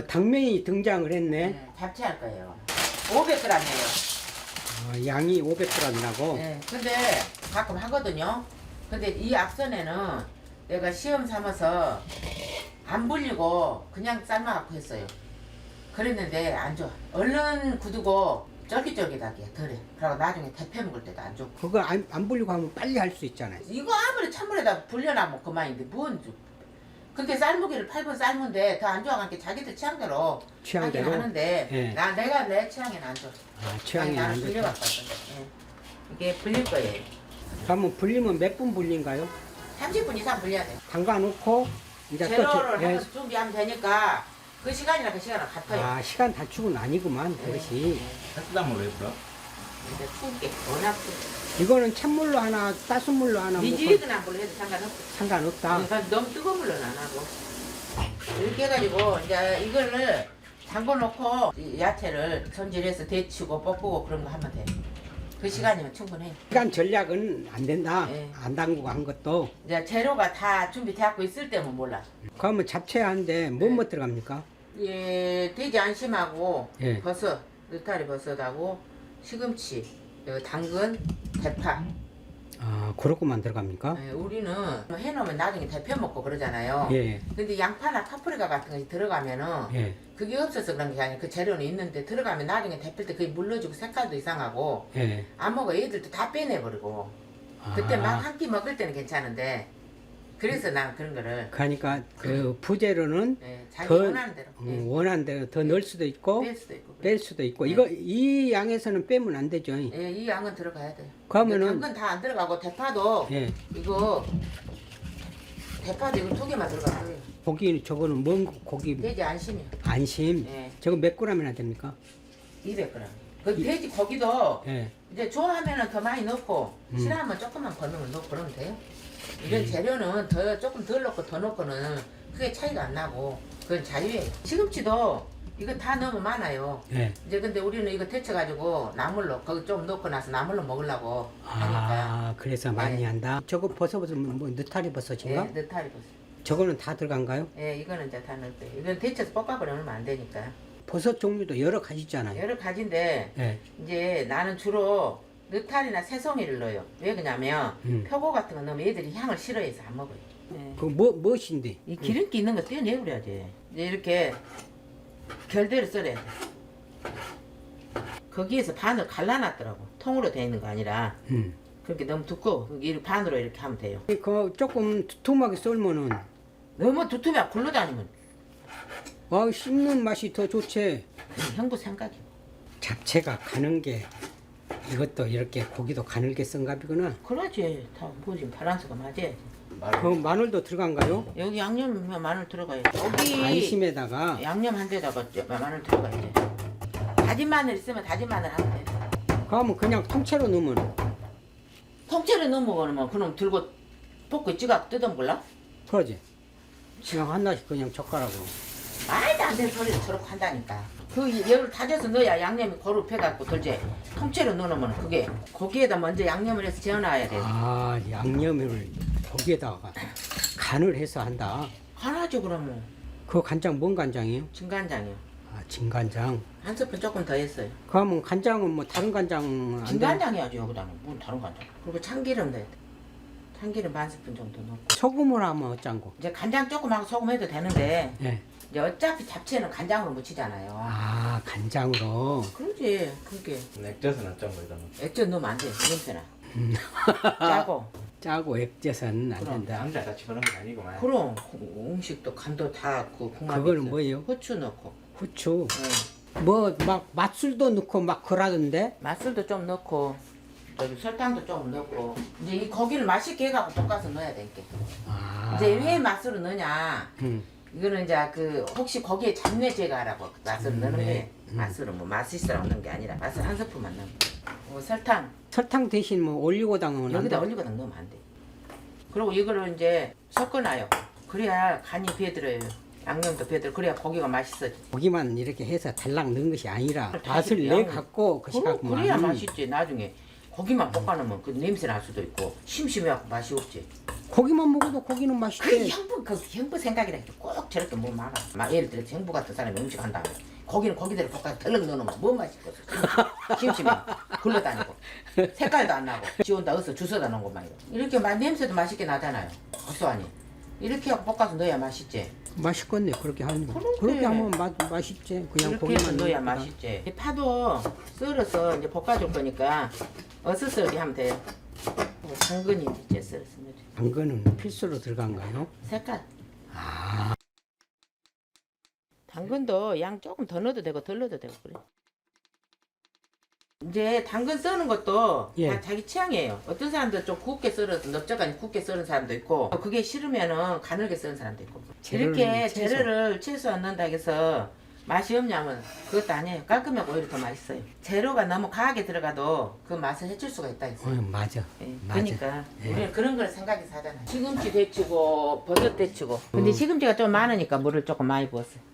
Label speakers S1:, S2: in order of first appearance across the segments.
S1: 당면이 등장을 했네.
S2: 네, 잡채할 거예요. 500g이에요.
S1: 양이 500g이라고.
S2: 네, 근데 가끔 하거든요. 근데 이 앞선에는 내가 시험 삼아서 안 불리고 그냥 삶아갖고 했어요. 그랬는데 안 좋아. 얼른 굳고 쫄깃쫄깃하게 덜해. 그리고 나중에 대패 먹을 때도 안 좋고.
S1: 그거 안 불리고 하면 빨리 할 수 있잖아요.
S2: 이거 아무리 찬물에다 불려놔면 그만인데 뭔 그렇게 삶기를 8분 삶은데 더 안 좋아가니까 자기들 취향대로 하긴 하는데
S1: 예.
S2: 내가 내 취향에는 안 좋아.
S1: 취향이
S2: 나는
S1: 안 좋다.
S2: 불려갖고 왔거든. 예. 이게 불릴 거예요.
S1: 그러면 불리면 몇 분 불린가요?
S2: 30분 이상 불려야 돼요.
S1: 담가 놓고 이제
S2: 재료를
S1: 예.
S2: 하면서 준비하면 되니까 그 시간이랑 그 시간은 같아요.
S1: 시간 단축은 아니구만 그것이.
S3: 따뜻한 왜 불어?
S2: 근데 추울게 워낙
S1: 이거는 찬물로 하나 따순 물로 하나
S2: 미지근한 물로 해도 상관없어.
S1: 상관없다.
S2: 그러니까 너무 뜨거운 물로는 안 하고 이렇게 해가지고 이제 이거를 담궈 놓고 야채를 손질해서 데치고 볶고 그런 거 하면 돼. 그 시간이면 충분해.
S1: 시간 전략은 안 된다.
S2: 예.
S1: 안 담그고 한 것도.
S2: 이제 재료가 다 준비되고 있을 때면 몰라.
S1: 그러면 잡채하는데 뭐 들어갑니까?
S2: 예, 돼지 안심하고
S1: 예.
S2: 버섯, 느타리 버섯하고 시금치, 당근, 대파.
S1: 그렇게만 들어갑니까?
S2: 예, 우리는 해놓으면 나중에 데펴 먹고 그러잖아요.
S1: 예.
S2: 근데 양파나 파프리카 같은 것이 들어가면은
S1: 예.
S2: 그게 없어서 그런 게 아니라 그 재료는 있는데 들어가면 나중에 데필 때 그게 물러지고 색깔도 이상하고
S1: 예.
S2: 안 먹어. 애들도 다 빼내버리고 그때 막 한 끼 먹을 때는 괜찮은데 그래서 나는 그런 거를
S1: 그러니까 그 부재료는
S2: 예, 자기
S1: 더
S2: 원하는 대로
S1: 원하는 대로 더 넣을 수도 있고
S2: 뺄 수도 있고
S1: 뺄 수도 있고
S2: 네.
S1: 이 양에서는 빼면 안 되죠.
S2: 예, 이 양은 들어가야 돼요.
S1: 그러면은
S2: 당근 다 안 들어가고 대파도
S1: 예.
S2: 이거 대파도 이거 2개만 들어갔어요.
S1: 고기 저거는 뭔 고기
S2: 돼지 안심이요.
S1: 안심.
S2: 예.
S1: 저거 몇 g이나 됩니까?
S2: 200g. 그 돼지 고기도
S1: 예.
S2: 이제 좋아하면은 더 많이 넣고 싫어하면 조금만 건너면 넣고 그러면 돼요. 이런 재료는 더 조금 덜 넣고 더 넣고는 크게 차이가 안 나고 그건 자유예요. 시금치도 이거 다 너무 많아요.
S1: 예.
S2: 이제 근데 우리는 이거 데쳐가지고 나물로 거기 좀 넣고 나서 나물로 먹으려고 하니까.
S1: 그래서 많이
S2: 예.
S1: 한다. 저거 버섯은 뭐 느타리
S2: 예,
S1: 버섯인가?
S2: 느타리 버섯.
S1: 저거는 다 들어간가요?
S2: 예, 이거는 이제 다 넣을 거예요. 이건 데쳐서 볶아버리면 안 되니까.
S1: 버섯 종류도 여러 가지 있잖아요.
S2: 여러 가지인데
S1: 예.
S2: 이제 나는 주로 느타리나 새송이를 넣어요. 왜 그러냐면 표고 같은 거 넣으면 애들이 향을 싫어해서 안 먹어요. 예.
S1: 그 무엇인데?
S2: 이 기름기 있는 거 떼어내버려야지. 이제 이렇게 결대로 썰어야 돼. 거기에서 반을 갈라놨더라고. 통으로 되어 있는 거 아니라. 그렇게 너무 두꺼워. 이렇게 반으로 이렇게 하면 돼요.
S1: 그 조금 두툼하게 썰면은
S2: 너무 두툼해 굴러다니면
S1: 씹는 맛이 더 좋지.
S2: 형부 생각이.
S1: 잡채가 가는 게 이것도 이렇게 고기도 가늘게 썬 값이구나.
S2: 그러지. 다 뭐지 밸런스가 맞아야지.
S1: 그 마늘도 들어간가요?
S2: 여기 양념 마늘 들어가야지. 여기
S1: 안심에다가
S2: 양념 한 대다가 마늘 들어가야지. 다진 마늘 있으면 다진 마늘 하면 돼.
S1: 그러면 그냥 통째로 넣으면
S2: 통째로 넣어먹으면 그럼 들고 볶고 찌각 뜯어먹을라?
S1: 그러지. 그냥 하나씩 그냥 젓가락으로.
S2: 말도 안 되는 소리를 저렇게 한다니까. 그 열을 다져서 넣어야 양념이 고루 패갖고 돌지. 통째로 넣어놓으면 그게 고기에다 먼저 양념을 해서 재워놔야 돼.
S1: 양념을 고기에다가 간을 해서 한다.
S2: 하나죠 그러면.
S1: 그 간장 뭔 간장이에요?
S2: 진간장이요.
S1: 진간장.
S2: 한 스푼 조금 더 했어요.
S1: 그러면 간장은 뭐 다른 간장 안 돼?
S2: 진간장 해야지 여기다는. 뭔 다른 간장. 그리고 참기름 넣어야 돼. 참기름 반 스푼 정도 넣고.
S1: 소금을 하면 어쩐고?
S2: 이제 간장 조금 하고 소금 해도 되는데
S1: 예.
S2: 이제 어차피 잡채는 간장으로 무치잖아요.
S1: 간장으로.
S2: 그러지. 그게
S3: 액젓은 어쩐 거 이러면
S2: 액젓 넣으면 안 돼. 냄새나. 짜고.
S1: 짜고 액젓은 안
S2: 그럼.
S1: 된다.
S3: 남자 같이 그런 건 아니구만.
S2: 그럼 음식도 간도 다그 궁합이
S1: 그거는
S2: 있어요.
S1: 뭐예요?
S2: 후추 넣고.
S1: 후추.
S2: 응.
S1: 뭐 막 맛술도 넣고 막 그러던데.
S2: 맛술도 좀 넣고 저기 설탕도 좀 넣고 이제 이 고기를 맛있게 해갖고 볶아서 넣어야 되니까. 이제 왜 맛술을 넣냐? 이거는 이제 그 혹시 거기에 잡내 제거하라고 맛술을 넣는 게 맛술은 뭐 맛있으라고 넣는 게 아니라 맛술 한 스푼만 넣는 거. 설탕
S1: 설탕 대신 뭐 올리고당은
S2: 여기다 올리고당 넣으면 안 돼. 그리고 이거를 이제 섞어놔요. 그래야 간이 배들어요. 양념도 배들. 그래야 고기가 맛있어지.
S1: 고기만 이렇게 해서 달랑 넣은 것이 아니라
S2: 다
S1: 맛을
S2: 양념.
S1: 내 갖고 그 시각만.
S2: 그래야 맛있지. 나중에 고기만 볶아놓으면 그 냄새 날 수도 있고 심심해갖고 맛이 없지.
S1: 고기만 먹어도 고기는
S2: 그
S1: 맛있대.
S2: 형부 생각이라 꼭 저렇게 뭐 많아. 막 예를 들어 형부 같은 사람이 음식 한다면 고기는 고기대로 볶아서 덜렁 넣어놓으면 뭐 맛있겠어. 심심해. 굴러다니고 색깔도 안 나고 지온다 어서 주워다 놓은 것만 이렇게 냄새도 맛있게 나잖아요. 고소하니 이렇게 볶아서 넣어야 맛있지.
S1: 맛있겠네 그렇게 하면.
S2: 그러게.
S1: 그렇게 하면 맛있지. 그냥
S2: 이렇게 해서
S1: 고기만
S2: 넣어야
S1: 넣으니까.
S2: 맛있지. 이 파도 썰어서 이제 볶아줄 거니까 어서 썰기 하면 돼요. 당근이 이제 썰어서 넣어줘.
S1: 당근은 필수로 들어간가요?
S2: 색깔. 당근도 양 조금 더 넣어도 되고 덜 넣어도 되고 그래. 이제 당근 써는 것도
S1: 예.
S2: 다 자기 취향이에요. 어떤 사람들 좀 굵게 썰어서 넓적하니 굵게 썰은 사람도 있고 그게 싫으면은 가늘게 썰은 사람도 있고 이렇게 재료를 채소 안 넣는다 해서 맛이 없냐면 그것도 아니에요. 깔끔하고 오히려 더 맛있어요. 재료가 너무 과하게 들어가도 그 맛을 해칠 수가 있다 했어요.
S1: 맞아.
S2: 예,
S1: 맞아.
S2: 그러니까
S1: 예.
S2: 우리는 그런 걸 생각해서 하잖아요. 시금치 데치고 버섯 데치고 근데 시금치가 좀 많으니까 물을 조금 많이 부었어요.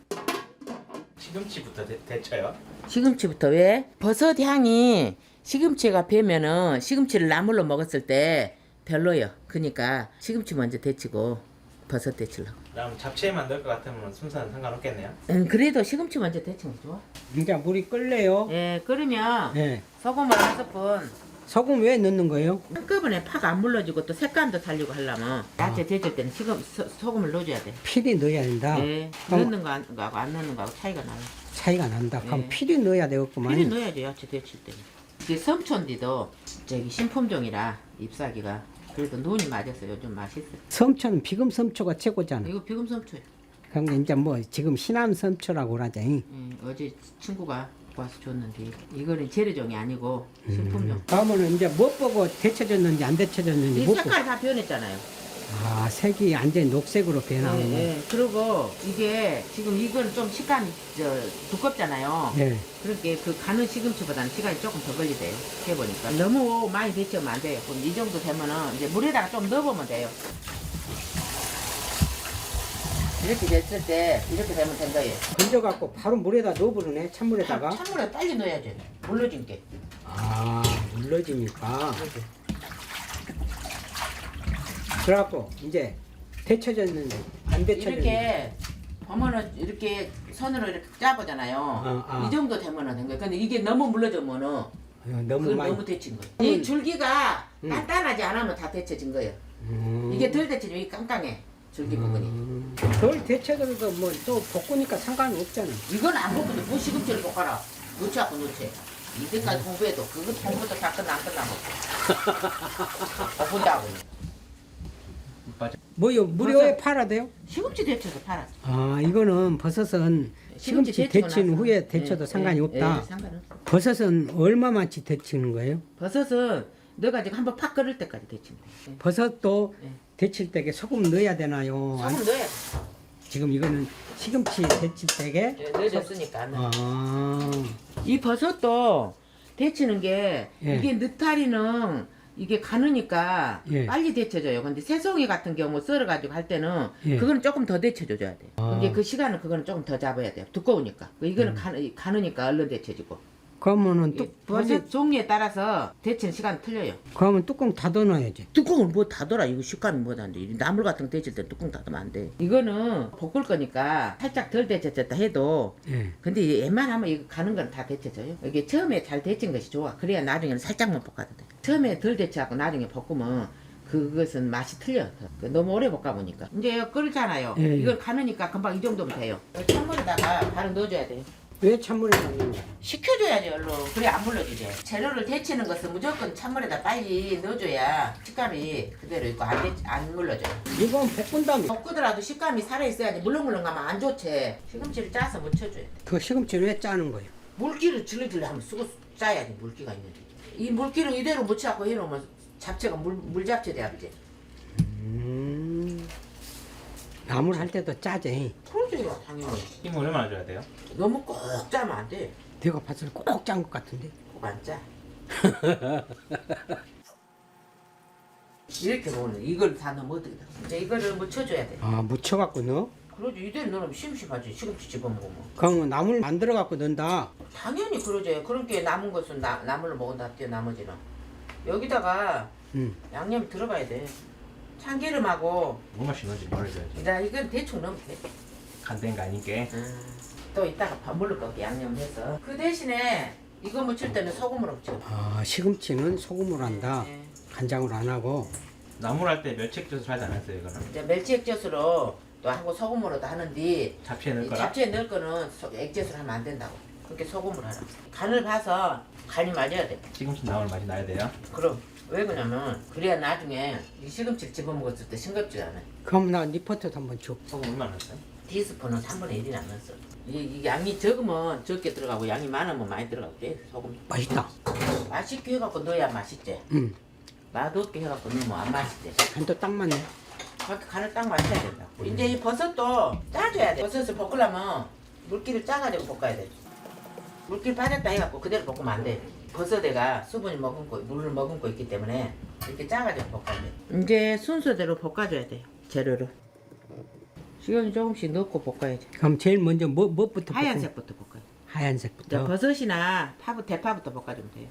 S3: 시금치부터 데쳐요?
S2: 시금치부터 왜? 버섯 향이 시금치가 배면은 시금치를 나물로 먹었을 때 별로요. 그러니까 시금치 먼저 데치고 버섯 데치려고.
S3: 그럼 잡채만 넣을 것 같으면 순서는 상관없겠네요.
S2: 그래도 시금치 먼저 데치면 좋아.
S1: 이제 물이 끓래요.
S2: 예, 끓으면
S1: 예.
S2: 소금을 한 스푼.
S1: 소금 왜 넣는 거예요?
S2: 한꺼번에 파가 안 물러지고 또 색감도 살리고 하려면 야채 데칠 때는 소금을 넣어줘야 돼.
S1: 필히 넣어야 된다.
S2: 예,
S1: 그럼
S2: 넣는 거하고 안 넣는 거하고 차이가 나요.
S1: 차이가 난다. 그럼
S2: 예.
S1: 필히 넣어야 되겠구만.
S2: 필히 넣어야죠, 야채 데칠 때는. 이게 섬촌디도 저기 신품종이라 잎사귀가 그래도 눈이 맞아서 요즘 맛있어요.
S1: 섬초는 비금 섬초가 최고잖아.
S2: 이거 비금 섬초예요.
S1: 그럼 이제 뭐 지금 신안 섬초라고 그러지.
S2: 어제 친구가 와서 줬는데 이거는 재래종이 아니고 신품종.
S1: 그러면은 이제 못 보고 데쳐졌는지 안 데쳐졌는지
S2: 이
S1: 못 보고.
S2: 색깔 다 변했잖아요.
S1: 아 색이 완전 히 녹색으로 변하는 거.
S2: 예. 그리고 이게 지금 이건 좀 식감이 두껍잖아요.
S1: 예.
S2: 그렇게 그 가는 시금치보다는 시간이 조금 더 걸리대요. 해보니까 너무 많이 데치면 안 돼요. 그럼 이 정도 되면은 이제 물에다가 좀 넣어보면 돼요. 이렇게 됐을 때 이렇게 되면 된 거예요.
S1: 건져갖고 바로 물에다 넣어버리네. 찬물에다가.
S2: 찬물에 빨리 넣어야죠. 물러진 게.
S1: 아 물러지니까. 그래갖고 이제 데쳐졌는지 안 데쳐졌는지.
S2: 이렇게 보면은 이렇게 선으로 이렇게 짜보잖아요. 이 정도 되면은 된 거예요. 근데 이게 너무 물러지면은
S1: 너무
S2: 그건
S1: 많이.
S2: 너무 데친 거예요. 이 줄기가 단단하지 않으면 다 데쳐진 거예요. 이게 덜 데쳐지면 이게 깡깡해. 줄기 부분이.
S1: 덜 데쳐져도 뭐 또 볶으니까 상관이 없잖아.
S2: 이건 안 볶는데 뭐 시금치를 볶아라. 놓치하고 놓치. 이때까지 공부해도 그거 공부도 다 끝나 안 끝나고. 볶은다고.
S1: 뭐요? 무료에 팔아대요?
S2: 시금치 데쳐서 팔아.
S1: 아 이거는 버섯은 시금치
S2: 데치고
S1: 데친
S2: 나서.
S1: 후에 데쳐도
S2: 예,
S1: 상관이
S2: 예,
S1: 없다.
S2: 예, 상관없어.
S1: 버섯은 얼마만치 데치는 거예요?
S2: 버섯은 넣어가지고 한번 팍 끓을 때까지 데치면 돼.
S1: 버섯도
S2: 예.
S1: 데칠 때에 소금 넣어야 되나요?
S2: 소금 넣어야 돼.
S1: 지금 이거는 시금치 데칠 때에
S2: 예, 넣어졌으니까 안 넣어.
S1: 아
S2: 이 버섯도 데치는 게
S1: 예.
S2: 이게 느타리는 이게 가느니까
S1: 예.
S2: 빨리 데쳐져요. 근데 새송이 같은 경우 썰어가지고 할 때는
S1: 예.
S2: 그거는 조금 더 데쳐줘야 돼.
S1: 아.
S2: 이게 그 시간은 그거는 조금 더 잡아야 돼요. 두꺼우니까. 이거는 가느니까 얼른 데쳐지고.
S1: 그러면은
S2: 이 버섯 종류에 따라서 데치는 시간 틀려요.
S1: 그러면 뚜껑 닫아 놔야지.
S2: 뚜껑을 뭐 닫아라. 이거 식감이 뭐다는데. 나물 같은 거 데칠 때 뚜껑 닫으면 안 돼. 이거는 볶을 거니까 살짝 덜 데쳐졌다 해도
S1: 예.
S2: 근데 이게 웬만하면 이거 가는 건 다 데쳐져요. 이게 처음에 잘 데친 것이 좋아. 그래야 나중에는 살짝만 볶아도 돼. 처음에 덜 데쳐갖고 나중에 볶으면 그것은 맛이 틀려. 너무 오래 볶아 보니까. 이제 끓잖아요.
S1: 예.
S2: 이걸 가느니까 금방 이 정도면 돼요. 찬물에다가 바로 넣어줘야 돼요.
S1: 왜 찬물에 넣는 거야?
S2: 식혀줘야지 얼른. 그래 안 물러지지. 재료를 데치는 것은 무조건 찬물에다 빨리 넣어줘야 식감이 그대로 있고 안 물러져요.
S1: 이건 볶은다며.
S2: 볶으더라도 식감이 살아있어야지 물렁물렁 가면 안 좋지. 시금치를 짜서 묻혀줘야 돼.
S1: 그 시금치를 왜 짜는 거예요?
S2: 물기를 질러질러 하면 쓰고 짜야지 물기가 있는데. 이 물기를 이대로 묻혀갖고 해놓으면 잡채가 물잡채 돼야지.
S1: 나물 할 때도 짜지.
S2: 그러죠 당연히.
S3: 힘을 얼마나 줘야 돼요?
S2: 너무 꼭 짜면 안 돼.
S1: 내가 봤을 때 꼭 짠 것 같은데.
S2: 꼭 안 짜. 이렇게 먹는 이걸 다 넣으면 어떻게 돼? 이제 이거를 묻혀줘야 돼.
S1: 아 묻혀갖고 넣어?
S2: 그러죠. 이대로 넣으면 심심하지. 시금치 집어먹으면.
S1: 그러면 나물 만들어갖고 넣는다.
S2: 당연히 그러죠. 그렇게 남은 것은 나물로 먹은다 할게요. 나머지는. 여기다가
S1: 응.
S2: 양념 들어가야 돼. 참기름하고
S3: 무맛이 넣는지 모르겠어요.
S2: 나 이건 대충 넣으면 돼.
S3: 간된 거 아니게.
S2: 또 이따가 밥 물을 거기 양념해서. 그 대신에 이거 무칠 때는 소금으로 무쳐.
S1: 아, 시금치는 소금으로 한다.
S2: 네.
S1: 간장으로 안 하고.
S3: 나물 할 때 멸치액젓을 하지 않았어요 이거는.
S2: 이제 멸치 액젓으로 또 하고 소금으로도 하는데
S3: 잡채에 넣을
S2: 이
S3: 거라.
S2: 잡채에 넣을 거는 액젓으로 하면 안 된다고. 그렇게 소금으로 하라. 간을 봐서 간이 맞아야 돼.
S3: 시금치 나물 맛이 나야 돼요.
S2: 그럼 왜 그러냐면 그래야 나중에 이 시금치를 집어먹었을 때 싱겁지가 않아.
S1: 그럼 나 니퍼트도 한번 줘.
S3: 소금 얼마나 넣었어요?
S2: 티스푼은 3분의 1이나 안 넣었어. 이 양이 적으면 적게 들어가고 양이 많으면 많이 들어가고 돼. 소금.
S1: 맛있다.
S2: 맛있게 해갖고 넣어야 맛있지.
S1: 응.
S2: 맛없게 해갖고 넣으면 안 맛있지.
S1: 간도 딱 맞네.
S2: 그렇게 간을 딱 맞춰야 된다. 이제 이 버섯도 짜줘야 돼. 버섯을 볶으려면 물기를 짜가지고 볶아야 돼. 물기 빠졌다 해갖고 그대로 볶으면 안 돼. 버섯에가 수분이 머금고 물을 머금고 있기 때문에 이렇게 짜가지고 볶아야 돼. 이제 순서대로 볶아줘야 돼. 재료를. 식용유 조금씩 넣고 볶아야지.
S1: 그럼 제일 먼저 뭐부터 볶음?
S2: 하얀색부터 볶아야 돼. 이제
S1: 하얀색부터.
S2: 버섯이나 대파부터 볶아주면 돼요.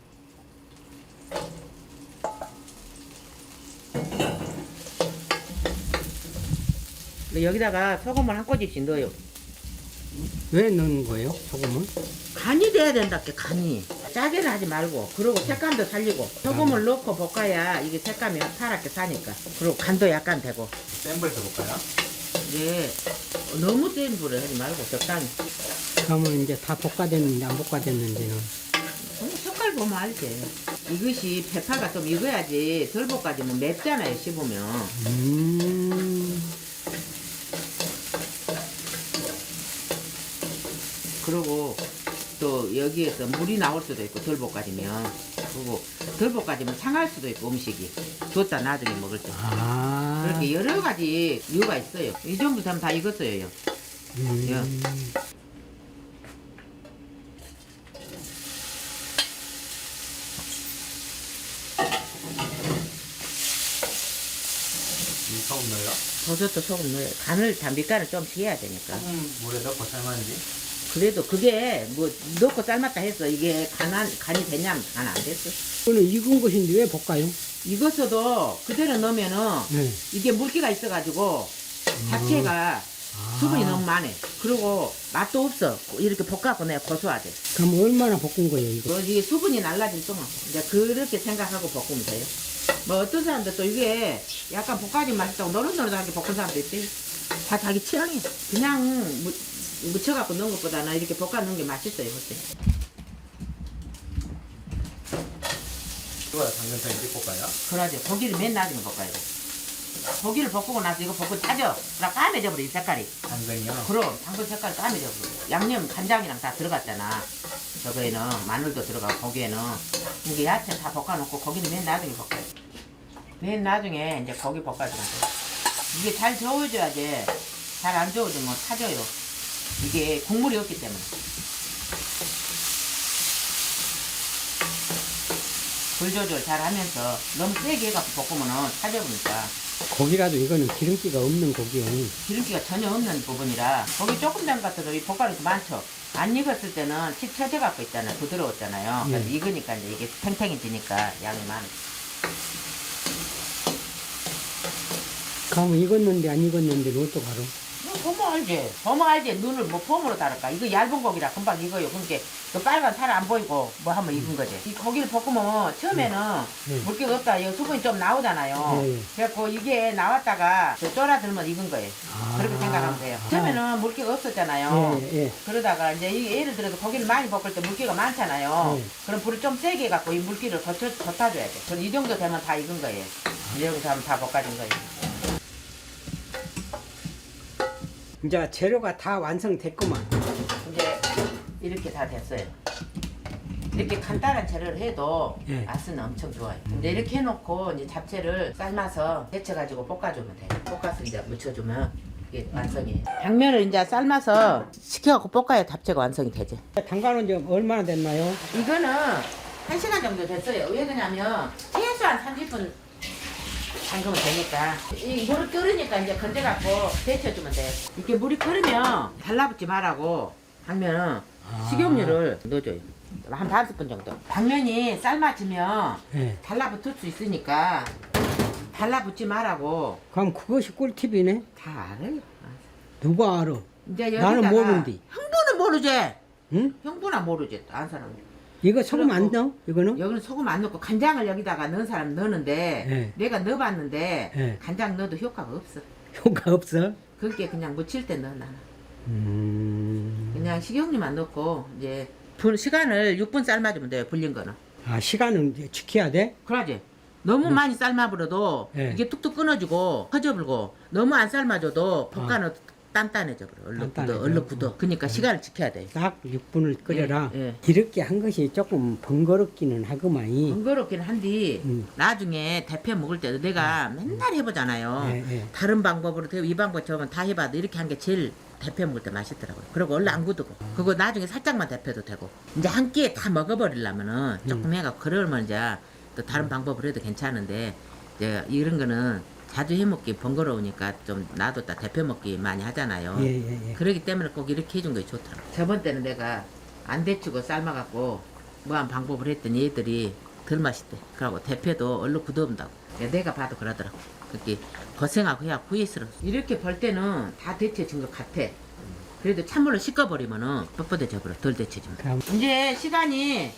S2: 여기다가 소금을 한 꼬집씩 넣어요.
S1: 왜 넣는 거예요? 소금은?
S2: 간이 돼야 된다께 간이. 짜게는 하지 말고 그리고 색감도 살리고 소금을 넣고 볶아야 이게 색감이 파랗게 사니까. 그리고 간도 약간 되고.
S3: 센 불에서 볼까요?
S2: 이제 너무 센 불에 하지 말고 적당히.
S1: 그러면 이제 다 볶아졌는지 안 볶아졌는지는.
S2: 색깔 보면 알지. 이것이 대파가 좀 익어야지 덜 볶아지면 맵잖아요 씹으면. 그리고 또 여기에서 물이 나올 수도 있고 덜 볶아지면. 그리고 덜 볶아지면 상할 수도 있고 음식이 뒀다 나중에 먹을 때.
S1: 아.
S2: 그렇게 여러 가지 이유가 있어요. 이 정도 되면 다 익었어요.
S3: 소금 넣어요?
S2: 버섯도 소금 넣어요. 간을 단빛간을 좀씩 해야 되니까.
S3: 소금 물에 넣고 삶았는지.
S2: 그래도 그게 뭐 넣고 삶았다 해서 이게 간이 되냐면 간 안 됐어.
S1: 이거는 익은 것인데 왜 볶아요?
S2: 익었어도 그대로 넣으면은
S1: 네.
S2: 이게 물기가 있어가지고 자체가 수분이 너무 많아. 그리고 맛도 없어. 이렇게 볶아갖고 내가 고소하대.
S1: 그럼 얼마나 볶은 거예요, 이거?
S2: 이게 수분이 날라질 동안 이제 그렇게 생각하고 볶으면 돼요. 뭐 어떤 사람들 또 이게 약간 볶아지면 맛있다고 노릇노릇하게 볶은 사람도 있지. 다 자기 취향이야. 그냥 묻혀갖고 넣은 것보다는 이렇게 볶아 넣은 게 맛있어요. 그때.
S3: 이거 당근탕 일찍 볶아요?
S2: 그러죠. 고기를 맨 나중에 볶아야 돼. 고기를 볶고 나서 이거 볶고 타죠. 그럼 까매져 버려 이 색깔이.
S3: 당근이요?
S2: 그럼 당근 색깔이 까매져 버려. 양념 간장이랑 다 들어갔잖아. 저거에는 마늘도 들어가고 고기에는 이게 야채 다 볶아놓고 고기는 맨 나중에 볶아야 돼. 맨 나중에 이제 고기 볶아주면 돼. 이게 잘 저어줘야지. 잘 안 저어주면 타져요. 이게 국물이 없기 때문에. 불 조절 잘 하면서 너무 세게 해갖고 볶으면은 타져버리니까.
S1: 고기라도 이거는 기름기가 없는 고기예요.
S2: 기름기가 전혀 없는 부분이라 고기 조금 담갔어도 이 볶아놓은 게 많죠. 안 익었을 때는 식 처져갖고 있잖아요. 부드러웠잖아요. 그래서 익으니까 이제 이게 팽팽해지니까 양이 많아.
S1: 그러면 익었는데 안 익었는데 뭐 어떡하러?
S2: 보면 알지. 보면 알지. 눈을 뭐 폼으로 다를까. 이거 얇은 고기라 금방 익어요. 그러니까 그 빨간 살 안 보이고 뭐 하면 익은 거지. 이 고기를 볶으면 처음에는 물기가 없다. 이 수분이 좀 나오잖아요. 그래갖고 이게 나왔다가 쫄아들면 익은 거예요. 그렇게 생각하면 돼요. 처음에는 물기가 없었잖아요. 그러다가 이제 예를 들어서 고기를 많이 볶을 때 물기가 많잖아요. 그럼 불을 좀 세게 해갖고 이 물기를 겉아줘야 돼. 그럼 이 정도 되면 다 익은 거예요. 이 정도 되면 다 볶아진 거예요.
S1: 이제 재료가 다 완성됐구만.
S2: 이제 이렇게 다 됐어요. 이렇게 간단한 재료를 해도
S1: 예.
S2: 맛은 엄청 좋아요. 이제 이렇게 해놓고 이제 잡채를 삶아서 데쳐가지고 볶아주면 돼요. 볶아서 이제 묻혀주면 이게 완성이에요. 당면을 이제 삶아서 식혀갖고 볶아야 잡채가 완성이 되지.
S1: 당간은 이제 얼마나 됐나요?
S2: 이거는 1시간 정도 됐어요. 왜 그러냐면 최소한 30분 담그면 되니까. 이 물을 끓으니까 이제 건져갖고 데쳐주면 돼요. 이렇게 물이 끓으면 달라붙지 말라고 당면은 식용유를 넣어줘요. 한 반 스푼 정도. 당면이 삶아지면
S1: 네.
S2: 달라붙을 수 있으니까 달라붙지 말라고.
S1: 그럼 그것이 꿀팁이네.
S2: 다 알아요.
S1: 누가 알아?
S2: 이제 여기다가
S1: 나는 모르는데.
S2: 형부는 모르지.
S1: 응?
S2: 형부나 모르지. 안 사람.
S1: 이거 소금 안 넣어? 이거는?
S2: 여기는 소금 안 넣고 간장을 여기다가 넣은 사람 넣는데
S1: 네.
S2: 내가 넣어봤는데
S1: 네.
S2: 간장 넣어도 효과가 없어.
S1: 효과 없어?
S2: 그렇게 그냥 무칠 때 넣어 나는.
S1: 음.
S2: 그냥 식용유만 넣고 이제 시간을 6분 삶아주면 돼요. 불린 거는.
S1: 아, 시간은 이제 지켜야 돼?
S2: 그러지. 너무 많이 삶아버려도
S1: 네.
S2: 이게 뚝뚝 끊어지고 퍼져버리고 너무 안 삶아줘도 볶아는 단단해져 버려. 얼른 굳어,
S1: 단단해져.
S2: 얼른 굳어. 그러니까 시간을 지켜야 돼.
S1: 딱 6분을 끓여라.
S2: 예, 예.
S1: 이렇게 한 것이 조금 번거롭기는 하구만이.
S2: 번거롭긴 한데
S1: 음.
S2: 나중에 대패 먹을 때도 내가 맨날 해보잖아요.
S1: 예, 예.
S2: 다른 방법으로 되고 이 방법처럼 다 해봐도 이렇게 한 게 제일 대패 먹을 때 맛있더라고요. 그리고 얼른 안 굳고 그거 나중에 살짝만 대패도 되고 이제 한 끼에 다 먹어버리려면은 조금 해가 그러면 이제 또 다른 방법으로 해도 괜찮은데 이제 이런 거는 자주 해먹기 번거로우니까 좀 놔뒀다 대패 먹기 많이 하잖아요.
S1: 예, 예, 예.
S2: 그러기 때문에 꼭 이렇게 해준 게 좋더라고. 저번 때는 내가 안 데치고 삶아갖고 뭐한 방법을 했더니 얘들이 덜 맛있대. 그러고 대패도 얼른 굳어온다고. 내가 봐도 그러더라고. 그렇게 고생하고 해야 후회스러워. 이렇게 벌 때는 다 데쳐진 것 같아. 그래도 찬물로 씻어버리면은 뻣뻣해져 버려. 덜 데쳐지면.
S1: 그럼
S2: 이제 시간이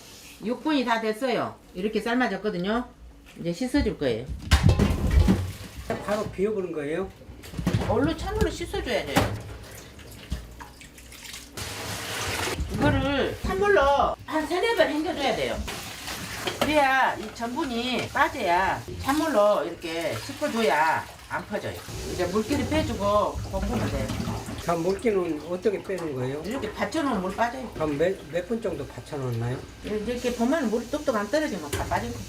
S2: 6분이 다 됐어요. 이렇게 삶아졌거든요. 이제 씻어줄 거예요.
S1: 바로 비워보는 거예요?
S2: 얼른 찬물로 씻어줘야 돼요. 이거를 찬물로 한 3-4번 헹겨줘야 돼요. 그래야 이 전분이 빠져야 찬물로 이렇게 씻어줘야 안 퍼져요. 이제 물기를 빼주고 볶으면 돼요.
S1: 그럼 물기는 어떻게 빼는 거예요?
S2: 이렇게 받쳐놓으면 물 빠져요.
S1: 그럼 몇 분 정도 받쳐놓나요?
S2: 이렇게 보면 물이 뚝뚝 안 떨어지면 다 빠진 거예요.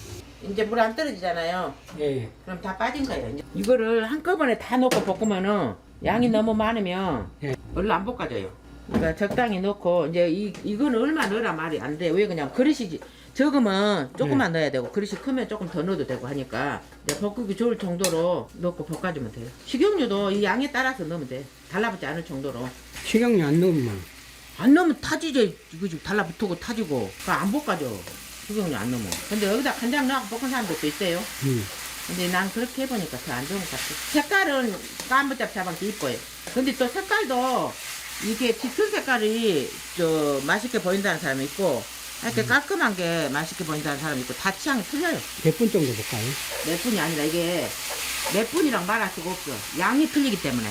S2: 이제 물 안 떨어지잖아요.
S1: 예.
S2: 그럼 다 빠진 거예요. 이제 이거를 한꺼번에 다 넣고 볶으면은 양이 너무 많으면
S1: 예.
S2: 얼른 안 볶아져요. 그러니까 적당히 넣고 이제 이거는 얼마 넣으라 말이 안 돼. 왜 그냥 그릇이 적으면 조금만 넣어야 되고 그릇이 크면 조금 더 넣어도 되고 하니까 이제 볶기 좋을 정도로 넣고 볶아주면 돼요. 식용유도 이 양에 따라서 넣으면 돼. 달라붙지 않을 정도로.
S1: 식용유 안 넣으면
S2: 안 넣으면 타지지. 이거 지금 달라붙고 타지고. 안 볶아져. 식용유 안 넣으면. 근데 여기다 간장 넣고 볶은 사람들도 있대요. 근데 난 그렇게 해보니까 더 안 좋은 것 같아. 색깔은 까무잡잡한 게 이뻐요. 근데 또 색깔도 이게 짙은 색깔이 맛있게 보인다는 사람이 있고 이렇게 깔끔한 게 맛있게 보인다는 사람이 있고 다 취향이 틀려요.
S1: 몇 분 정도 볶아요?
S2: 몇 분이 아니라 이게 몇 분이랑 말할 수가 없어. 양이 틀리기 때문에.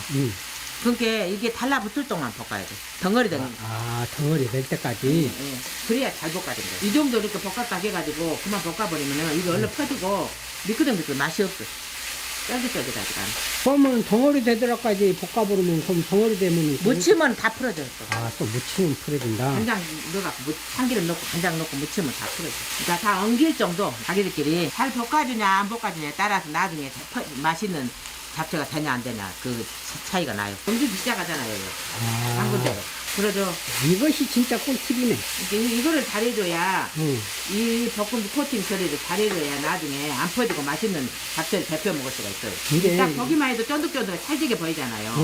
S2: 그러니까 이게 달라붙을 동안 볶아야 돼. 덩어리 된 거.
S1: 아, 덩어리 될 때까지.
S2: 예. 그래야 잘 볶아진 거야. 이 정도 이렇게 볶았다 해가지고 그만 볶아버리면은 이게 얼른 퍼지고 미끄덩미끄덩 맛이 없어. 쫄깃쫄깃하지가 않아.
S1: 그러면 덩어리 되더라까지 볶아버리면 그럼 덩어리 되면
S2: 무치면 다 풀어져. 또.
S1: 아, 또 무치면 풀어진다.
S2: 간장 넣어갖고 참기름 넣고 간장 넣고 무치면 다 풀어져. 그러니까 다 엉길 정도 자기들끼리 잘 볶아주냐 안 볶아주냐에 따라서 나중에 맛있는 잡채가 되냐 안 되냐 그 차이가 나요. 엉기기 시작하잖아요. 한 군데로. 그러죠.
S1: 이것이 진짜 꿀팁이네.
S2: 이거를 잘해줘야
S1: 응.
S2: 이 볶음 코팅 처리를 잘해줘야 나중에 안 퍼지고 맛있는 잡채를 데펴 먹을 수가 있어요.
S1: 이게-
S2: 딱 보기만 해도 쫀득쫀득 찰지게 보이잖아요.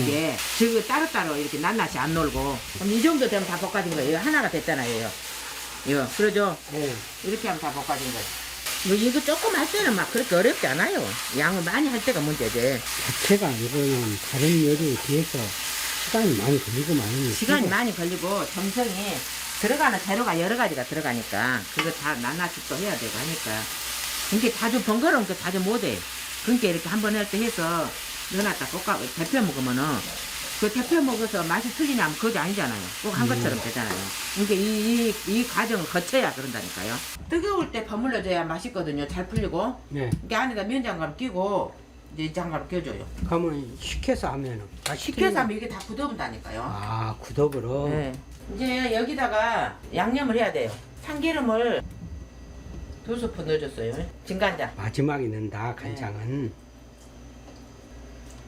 S2: 이게 지금 따로따로 이렇게 낱낱이 안 놀고 그럼 이 정도 되면 다 볶아진 거예요. 하나가 됐잖아요. 이거 그러죠.
S1: 네.
S2: 이렇게 하면 다 볶아진 거예요. 뭐 이거 조금 할 때는 막 그렇게 어렵지 않아요. 양을 많이 할 때가 문제지.
S1: 자체가 이거는 다른 요리에 비해서 시간이 많이 걸리고 많으니
S2: 시간이 많이 걸리고 정성이 들어가는 재료가 여러 가지가 들어가니까 그거 다 낱낱이 또 해야 되고 하니까 그렇게 자주 번거로운 거 자주 못해. 그러니까 이렇게 한 번 할 때 해서 넣어놨다 볶아 데펴 먹으면은 그 데펴 먹어서 맛이 틀리냐면 그거 아니잖아요. 꼭 한 것처럼 되잖아요. 그러니까 이 과정을 거쳐야 그런다니까요. 뜨거울 때 버물러줘야 맛있거든요. 잘 풀리고.
S1: 네.
S2: 이게 안에다 면장갑 끼고 이제 장갑 껴줘요.
S1: 그러면 식혀서 하면은
S2: 식혀서 하면 이게 다 굳어본다니까요.
S1: 아, 구더불어.
S2: 네. 이제 여기다가 양념을 해야 돼요. 참기름을 2스푼 넣어줬어요. 진간장.
S1: 마지막에 넣는다 간장은.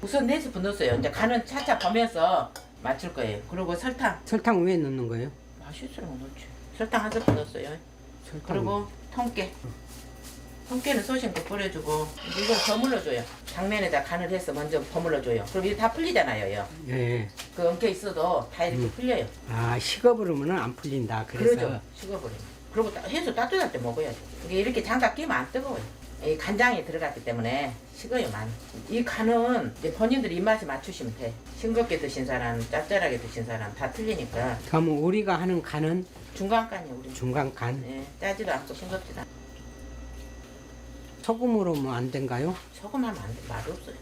S2: 우선 4스푼 넣었어요. 이제 간은 차차 보면서 맞출 거예요. 그리고 설탕.
S1: 설탕 왜 넣는 거예요?
S2: 맛있으라고 넣지. 설탕 1스푼 넣었어요.
S1: 설탕.
S2: 그리고 통깨. 통깨는 소심껏 뿌려주고 이걸 버물러줘요. 당면에다 간을 해서 먼저 버물러줘요. 그럼 이게 다 풀리잖아요.
S1: 예.
S2: 그 엉켜 있어도 다 이렇게 풀려요.
S1: 아, 식어버리면 안 풀린다. 그래서
S2: 그러죠. 식어버리면. 그리고 해서 따뜻할 때 먹어야죠. 이게 이렇게 장갑 끼면 안 뜨거워요. 이 간장이 들어갔기 때문에 식어요 많이. 이 간은 이제 본인들이 입맛에 맞추시면 돼. 싱겁게 드신 사람, 짭짤하게 드신 사람 다 틀리니까.
S1: 그러면 우리가 하는 간은
S2: 중간간이요 우리.
S1: 중간 간.
S2: 네, 짜지도 않고 싱겁지도 않고.
S1: 소금으로 뭐 안 된가요?
S2: 소금 하면 안 돼. 맛 없어요.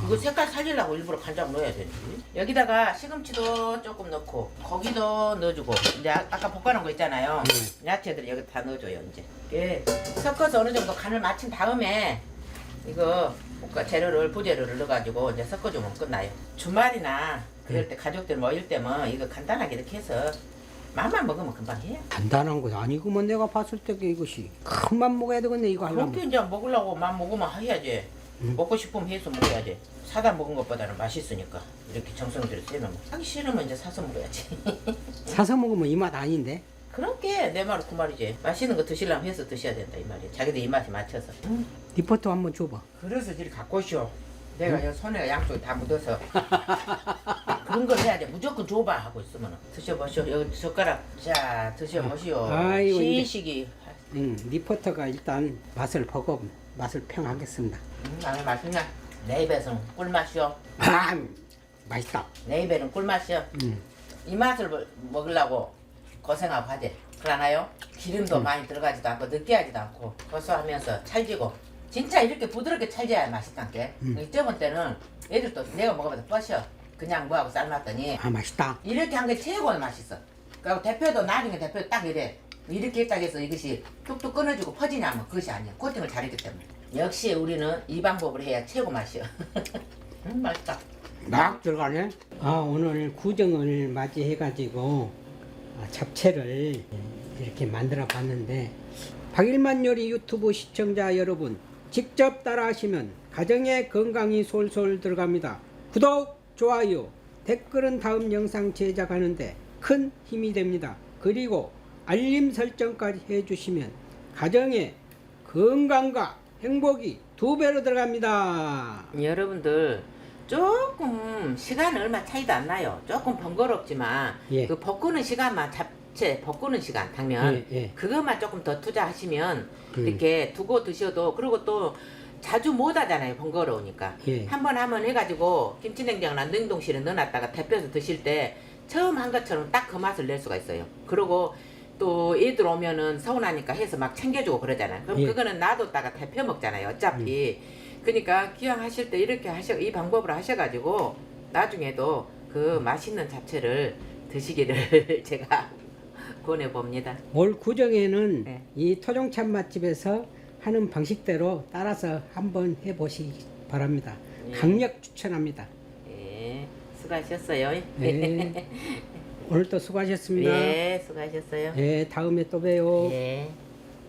S2: 이거 색깔 살리려고 일부러 간장 넣어야 되지. 여기다가 시금치도 조금 넣고 고기도 넣어주고 이제 아까 볶아놓은 거 있잖아요. 야채들 여기 다 넣어줘요 이제. 이게 섞어서 어느 정도 간을 맞춘 다음에 이거 재료를 부재료를 넣어가지고 이제 섞어주면 끝나요. 주말이나 그럴 때 가족들 모일 때면 이거 간단하게 이렇게 해서 맘만 먹으면 금방 해요.
S1: 간단한 거 아니구먼. 내가 봤을 때 이것이 큰 맘 먹어야 되겠네 이거 하려면.
S2: 그렇게 이제 먹으려고 맘 먹으면 해야지. 먹고 싶으면 해서 먹어야지. 사다 먹은 것보다는 맛있으니까 이렇게 정성 들여서 해놓으면 하기 싫으면 이제 사서 먹어야지.
S1: 사서 먹으면 이 맛 아닌데.
S2: 그렇게 내 말은 그 말이지. 맛있는 거 드시려면 해서 드셔야 된다 이 말이야. 자기들 입맛에 맞춰서.
S1: 리포트 한번 줘봐.
S2: 그래서 이리 갖고 오시오. 내가 여 손에 양쪽에 다 묻어서 그런 걸 해야지. 무조건 줘봐 하고 있으면 드셔보시오. 여기 젓가락 자 드셔보시오.
S1: 아이고, 이제-
S2: 시식이.
S1: 리포터가 일단 맛을 보고 맛을 평하겠습니다.
S2: 나는 맛있냐? 내 입에서는 꿀맛이오.
S1: 아, 맛있다.
S2: 내 입에는 꿀맛이오. 이 맛을 먹으려고 고생하고 하지. 그러나요? 기름도 많이 들어가지도 않고 느끼하지도 않고 고소하면서 찰지고 진짜 이렇게 부드럽게 찰져야 맛있단 게. 저번 때는 애들도 내가 먹어봐도 뻗어. 그냥 뭐하고 삶았더니
S1: 아, 맛있다.
S2: 이렇게 한 게 최고 맛있어. 그리고 대표도 나중에 대표 딱 이래. 이렇게 딱 해서 이것이 툭툭 끊어지고 퍼지냐면 그것이 아니야. 코팅을 잘했기 때문에. 역시 우리는 이 방법을 해야 최고 맛이야. 맛있다.
S1: 막 들어가네. 아, 오늘 구정을 맞이해가지고 잡채를 이렇게 만들어 봤는데 박일만 요리 유튜브 시청자 여러분 직접 따라하시면 가정의 건강이 솔솔 들어갑니다. 구독, 좋아요, 댓글은 다음 영상 제작하는데 큰 힘이 됩니다. 그리고 알림 설정까지 해주시면 가정의 건강과 행복이 2배로 들어갑니다.
S2: 여러분들 조금 시간은 얼마 차이도 안 나요. 조금 번거롭지만
S1: 예.
S2: 그 볶는 시간만 잡채 볶는 시간 당면
S1: 예.
S2: 그것만 조금 더 투자하시면 이렇게 두고 드셔도 그리고 또 자주 못 하잖아요. 번거로우니까
S1: 예.
S2: 한번 해가지고 김치냉장고나 냉동실에 넣어놨다가 데펴서 드실 때 처음 한 것처럼 딱 그 맛을 낼 수가 있어요. 그리고 또 애들 오면은 서운하니까 해서 막 챙겨주고 그러잖아요. 그럼
S1: 예.
S2: 그거는 놔뒀다가 데펴 먹잖아요. 어차피. 그러니까 기왕 하실 때 이렇게 이 방법으로 하셔가지고 나중에도 그 맛있는 잡채를 드시기를 제가 권해봅니다.
S1: 올 구정에는
S2: 네.
S1: 이 토종참 맛집에서 하는 방식대로 따라서 한번 해보시기 바랍니다.
S2: 예.
S1: 강력 추천합니다.
S2: 예, 수고하셨어요.
S1: 네. 오늘도 수고하셨습니다.
S2: 예, 수고하셨어요.
S1: 예, 다음에 또 봬요.
S2: 예.